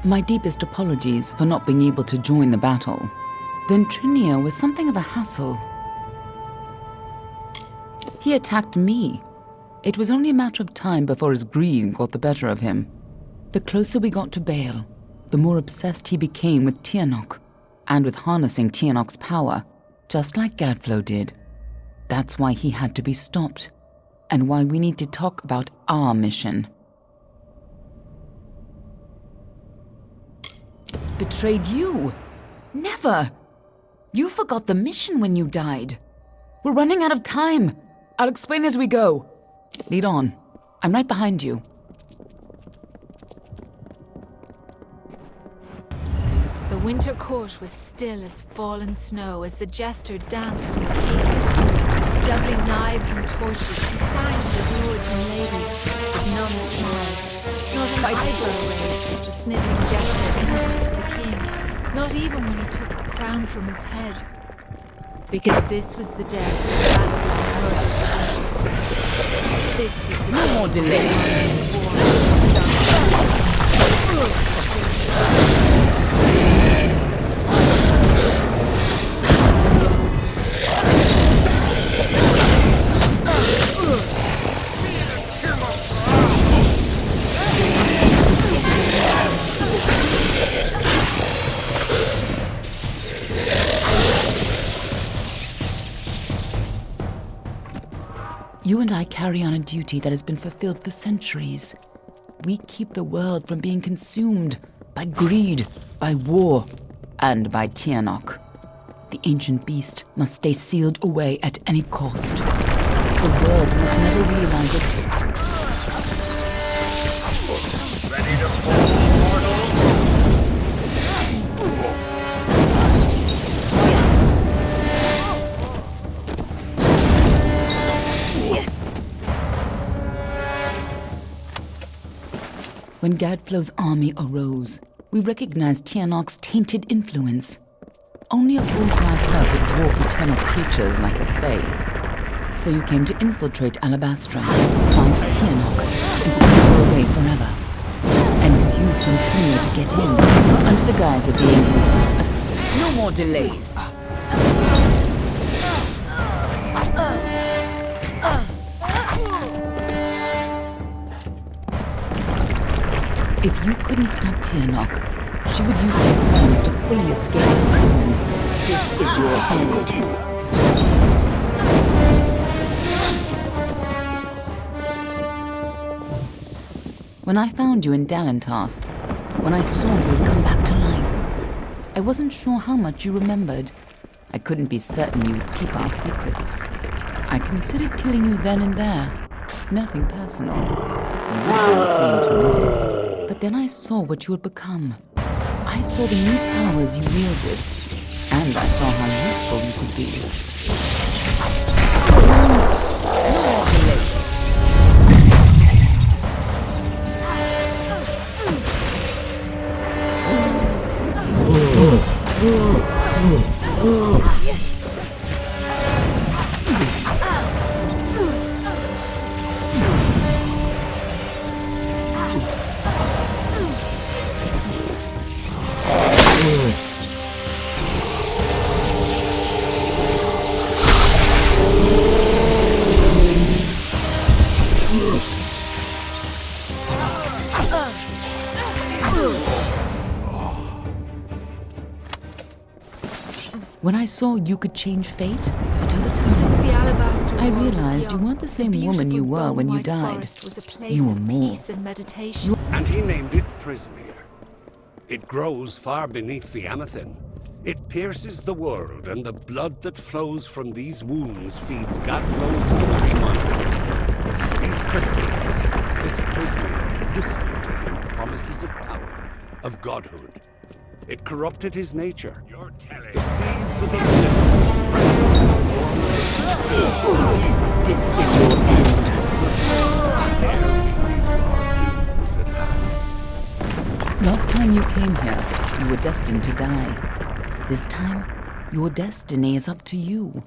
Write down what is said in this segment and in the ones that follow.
My deepest apologies for not being able to join the battle. Ventrinia was something of a hassle. He attacked me. It was only a matter of time before his greed got the better of him. The closer we got to Baal, the more obsessed he became with Tianok, and with harnessing Tianok's power, just like Gadflow did. That's why he had to be stopped, and why we need to talk about our mission. Betrayed you? Never! You forgot the mission when you died. We're running out of time. I'll explain as we go. Lead on. I'm right behind you. The winter court was still as fallen snow as the jester danced and capered. Juggling knives and torches, he sang to his lords and ladies, but none smiled. Not an eyebrow raised as the sniveling jester greeted the king, not even when he took the crown from his head. Because this was the day Amalur murdered the winter court. This was the No more delays. You and I carry on a duty that has been fulfilled for centuries. We keep the world from being consumed by greed, by war, and by Tianok. The ancient beast must stay sealed away at any cost. The world must never realize it. Ready to fall, mortal? When Gadflow's army arose, we recognized Tianok's tainted influence. Only a force like her could dwarf eternal creatures like the Fae. So you came to infiltrate Alabastra, find Tianok, and seal her away forever. And you used Ventrinia to get in, under the guise of being his... No more delays. If you couldn't stop Tianok, she would use her plans to fully escape the prison. This is your end. When I found you in Dalentarth, when I saw you had come back to life, I wasn't sure how much you remembered. I couldn't be certain you would keep our secrets. I considered killing you then and there. Nothing personal. You would have done the same to me. But then I saw what you had become. I saw the new powers you wielded, and I saw how useful you could be. No more delays. When I saw you could change fate, but over time, Since the alabaster I wall was realized you young, weren't the same the woman you beautiful were when you bone-white died. forest was a place You were of more. peace and meditation. And he named it Prismere. It grows far beneath the Amethyst. It pierces the world, and the blood that flows from these wounds feeds Gadflow's hungry mind. These crystals, this Prismere, whispered to him promises of power, of godhood. It corrupted his nature. You're telling. The seeds of oblivion spread in the form of This is your end. our doom was at hand. Last time you came here, you were destined to die. This time, your destiny is up to you.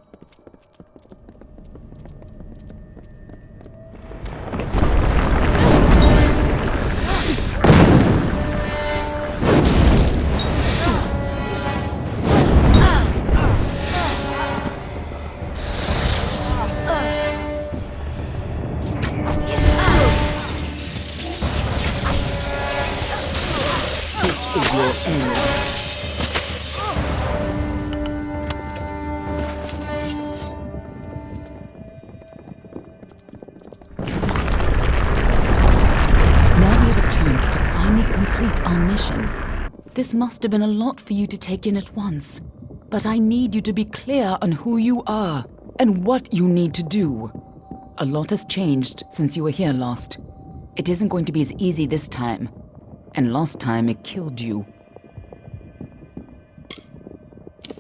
is your end. Now we have a chance to finally complete our mission. This must have been a lot for you to take in at once, but I need you to be clear on who you are and what you need to do. A lot has changed since you were here last. It isn't going to be as easy this time, and last time it killed you.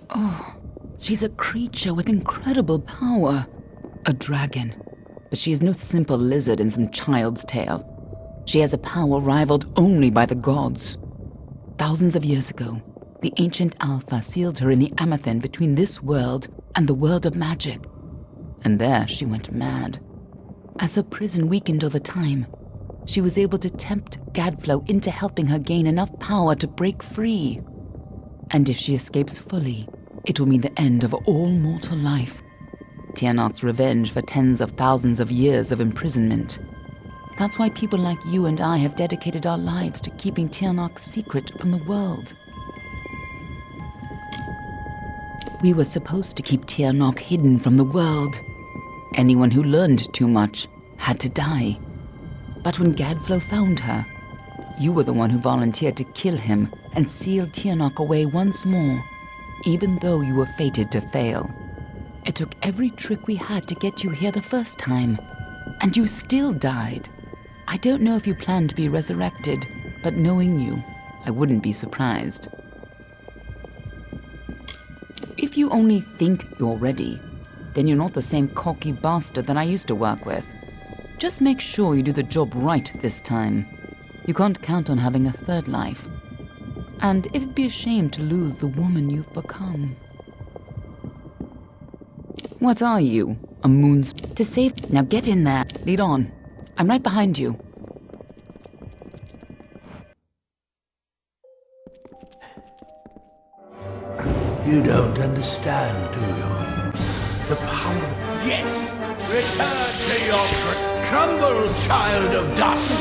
Oh, she's a creature with incredible power. A dragon, but she is no simple lizard in some child's tale. She has a power rivaled only by the gods. Thousands of years ago, the ancient Alpha sealed her in the Amathen between this world and the world of magic. And there she went mad. As her prison weakened over time, she was able to tempt Gadflow into helping her gain enough power to break free. And if she escapes fully, it will mean the end of all mortal life. Tiernok's revenge for tens of thousands of years of imprisonment. That's why people like you and I have dedicated our lives to keeping Tiernok secret from the world. We were supposed to keep Tiernok hidden from the world. Anyone who learned too much had to die. But when Gadflow found her, you were the one who volunteered to kill him and seal Tiernok away once more, even though you were fated to fail. It took every trick we had to get you here the first time, and you still died. I don't know if you plan to be resurrected, but knowing you, I wouldn't be surprised. If you only think you're ready, then you're not the same cocky bastard that I used to work with. Just make sure you do the job right this time. You can't count on having a third life. And it'd be a shame to lose the woman you've become. What are you? A moon's... To save... Now get in there. Lead on. I'm right behind you. You don't understand, do you? The power... Yes! Return to your crumble, child of dust!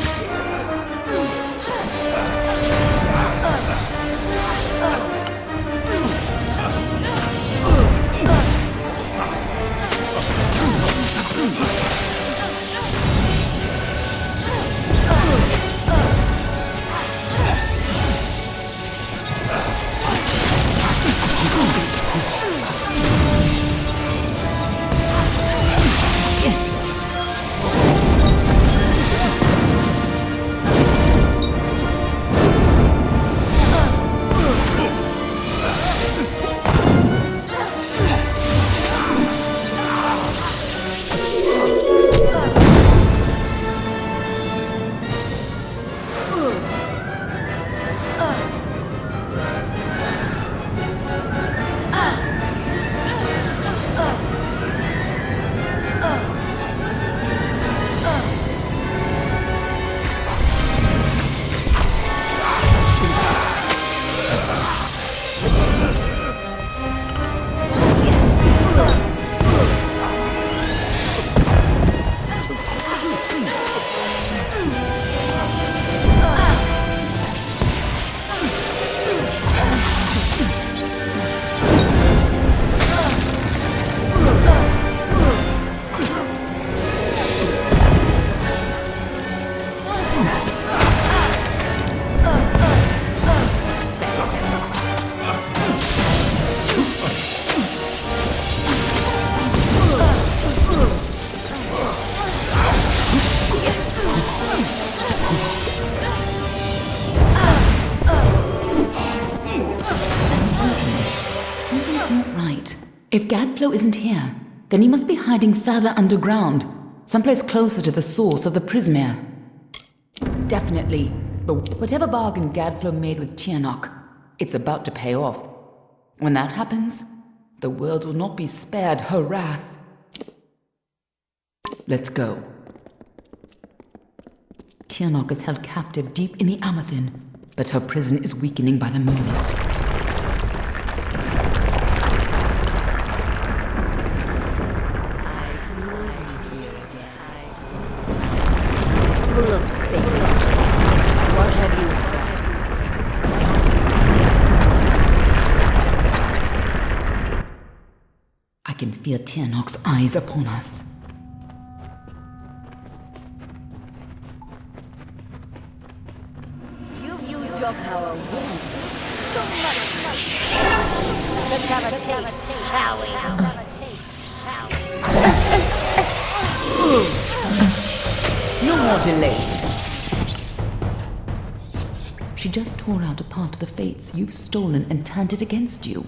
If Gadflow isn't here, then he must be hiding further underground, someplace closer to the source of the Prismere. Definitely. But whatever bargain Gadflow made with Tiernok, it's about to pay off. When that happens, the world will not be spared her wrath. Let's go. Tiernok is held captive deep in the Amathen, but her prison is weakening by the moment. Full of faith. What have you done? can feel Tiernok's eyes upon us. You've used your power well. So much. Let's have a taste, shall we? No more delays. She just tore out a part of the fates you've stolen and turned it against you.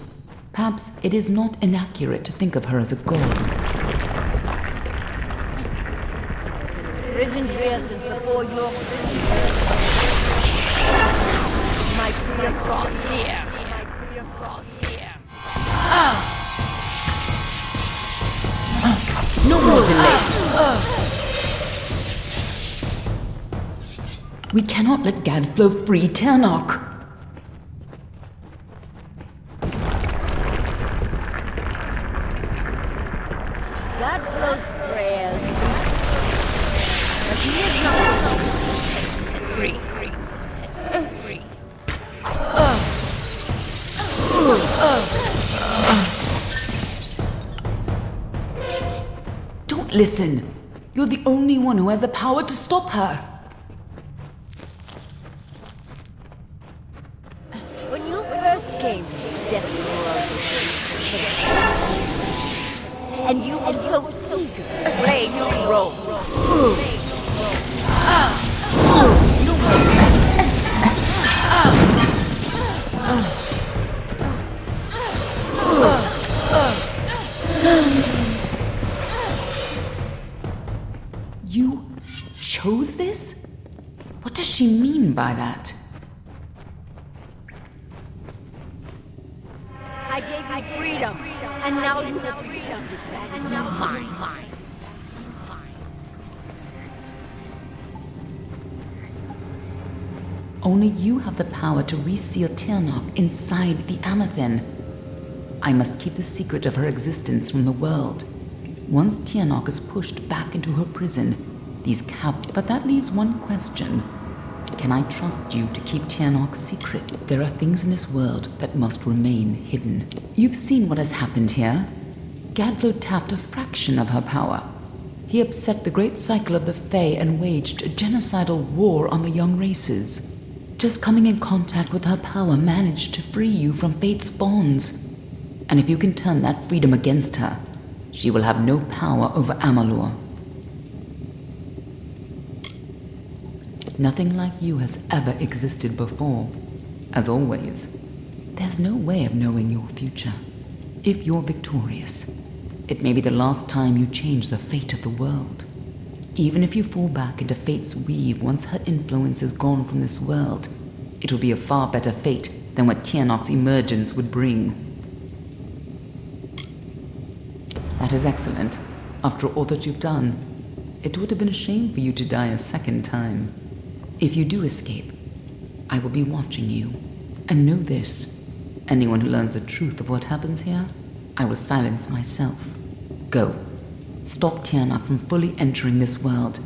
Perhaps it is not inaccurate to think of her as a god. Prisoned here since before your my freedom cross here. My freedom cross here. No more delays. We cannot let Gadflow free Tiernok. Godflow's prayers, but he is not free. Free. Don't listen. You're the only one who has the power to stop her. When you first came to the death world, and you were so eager to play your role. You chose this? What does she mean by that? I gave you freedom, and now you have freedom, and now mine. Only you have the power to reseal Tiernok inside the Amethyst. I must keep the secret of her existence from the world. Once Tiernok is pushed back into her prison, these But that leaves one question. Can I trust you to keep Tiernok's secret? There are things in this world that must remain hidden. You've seen what has happened here. Gadflow tapped a fraction of her power. He upset the great cycle of the Fae and waged a genocidal war on the young races. Just coming in contact with her power managed to free you from fate's bonds. And if you can turn that freedom against her, she will have no power over Amalur. Nothing like you has ever existed before. As always, there's no way of knowing your future. If you're victorious, it may be the last time you change the fate of the world. Even if you fall back into fate's weave once her influence is gone from this world, it will be a far better fate than what Tiernok's emergence would bring. That is excellent. After all that you've done, it would have been a shame for you to die a second time. If you do escape, I will be watching you. And know this, anyone who learns the truth of what happens here, I will silence myself. Go. Stop Tiernok from fully entering this world.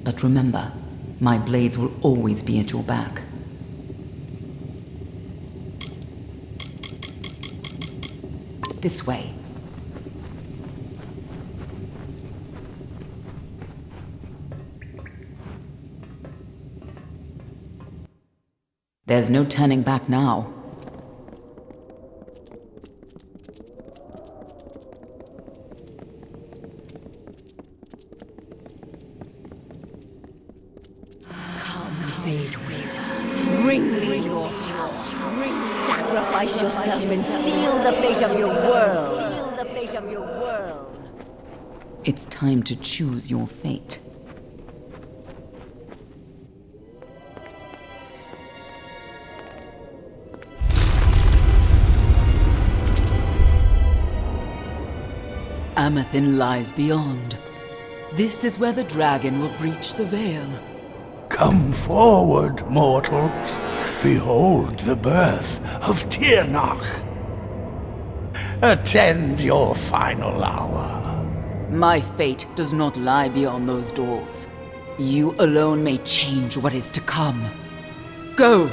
But remember, my blades will always be at your back. This way. There's no turning back now. Come, Fate Weaver. Bring me your power. Sacrifice yourself and seal the fate of your world. Seal the fate of your world. It's time to choose your fate. Amethyst lies beyond. This is where the dragon will breach the veil. Come forward, mortals. Behold the birth of Tiernok. Attend your final hour. My fate does not lie beyond those doors. You alone may change what is to come. Go!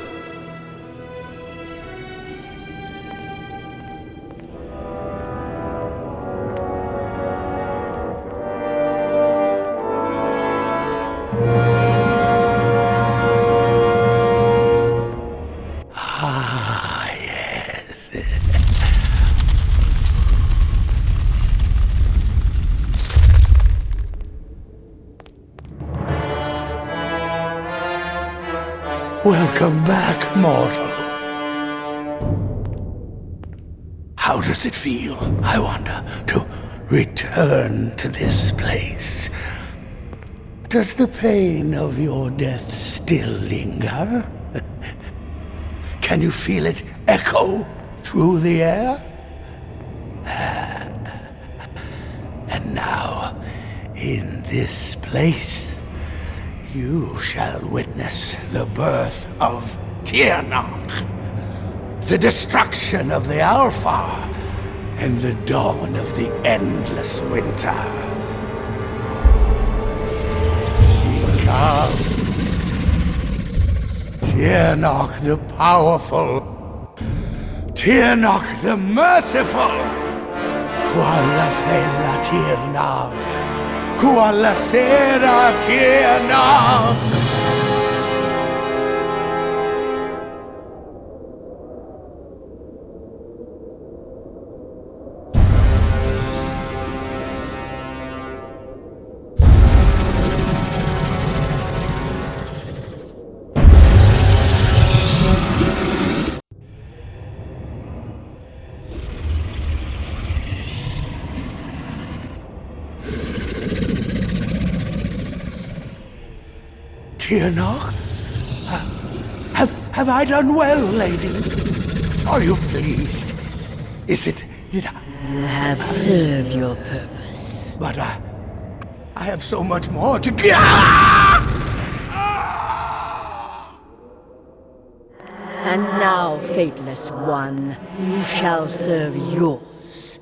Welcome back, mortal. How does it feel, I wonder, to return to this place? Does the pain of your death still linger? Can you feel it echo through the air? And now, in this place, you shall witness the birth of Tiernach, the destruction of the Alpha, and the dawn of the endless winter. She comes. Tiernach the powerful. Tiernach the merciful. Qualla fella Tiernach. Qualla sera Tiernach. Tiernach? Have I done well, lady? Are you pleased? Did I... You have served your purpose. But I have so much more to give. And now, Fateless One, you shall serve yours.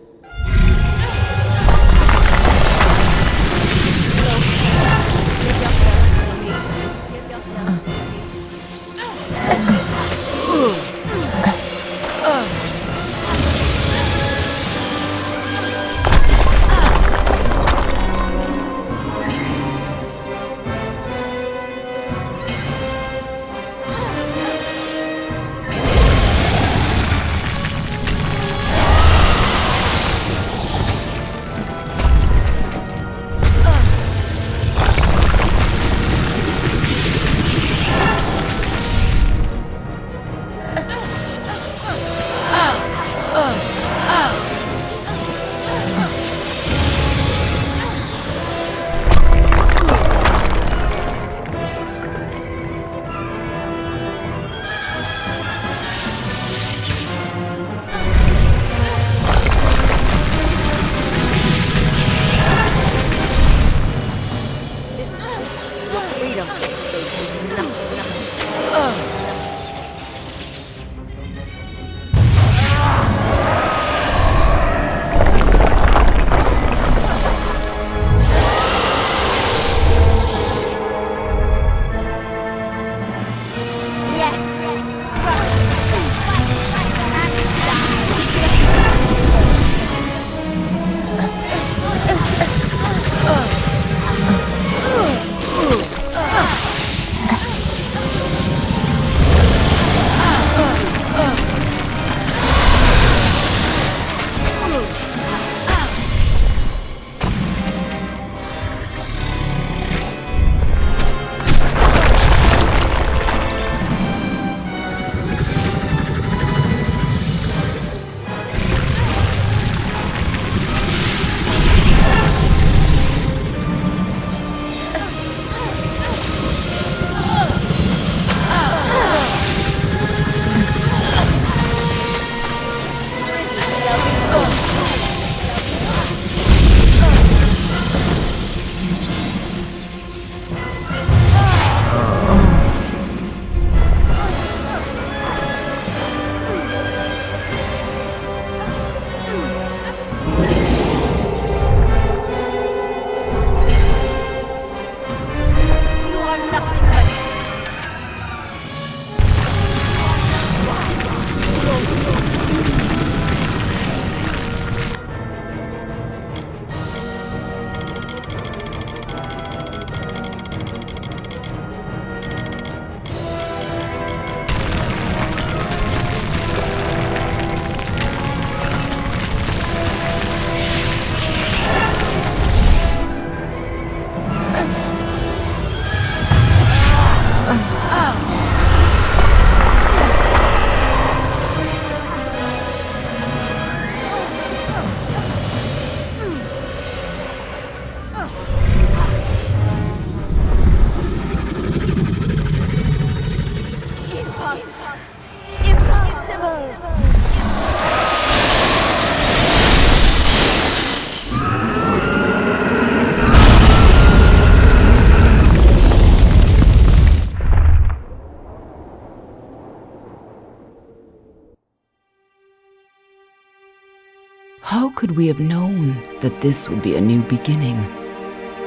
How could we have known that this would be a new beginning?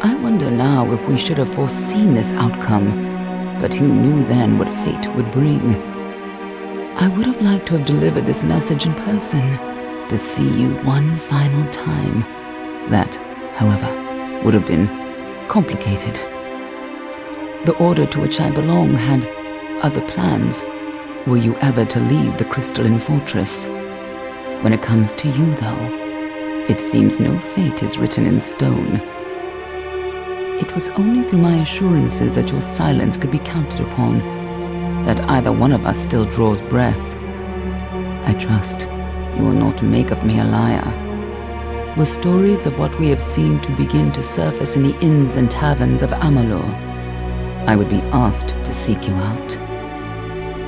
I wonder now if we should have foreseen this outcome, but who knew then what fate would bring? I would have liked to have delivered this message in person, to see you one final time. That, however, would have been complicated. The order to which I belong had other plans. Were you ever to leave the crystalline fortress? When it comes to you, though, it seems no fate is written in stone. It was only through my assurances that your silence could be counted upon that either one of us still draws breath. I trust you will not make of me a liar. Were stories of what we have seen to begin to surface in the inns and taverns of Amalur, I would be asked to seek you out.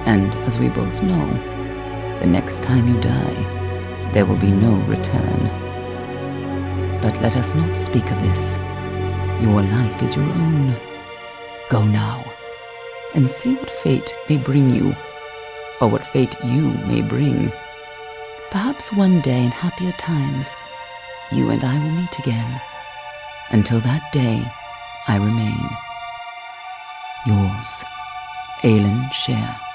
And as we both know, the next time you die, there will be no return. But let us not speak of this. Your life is your own. Go now, and see what fate may bring you, or what fate you may bring. Perhaps one day in happier times, you and I will meet again. Until that day, I remain yours, Aelin Sher.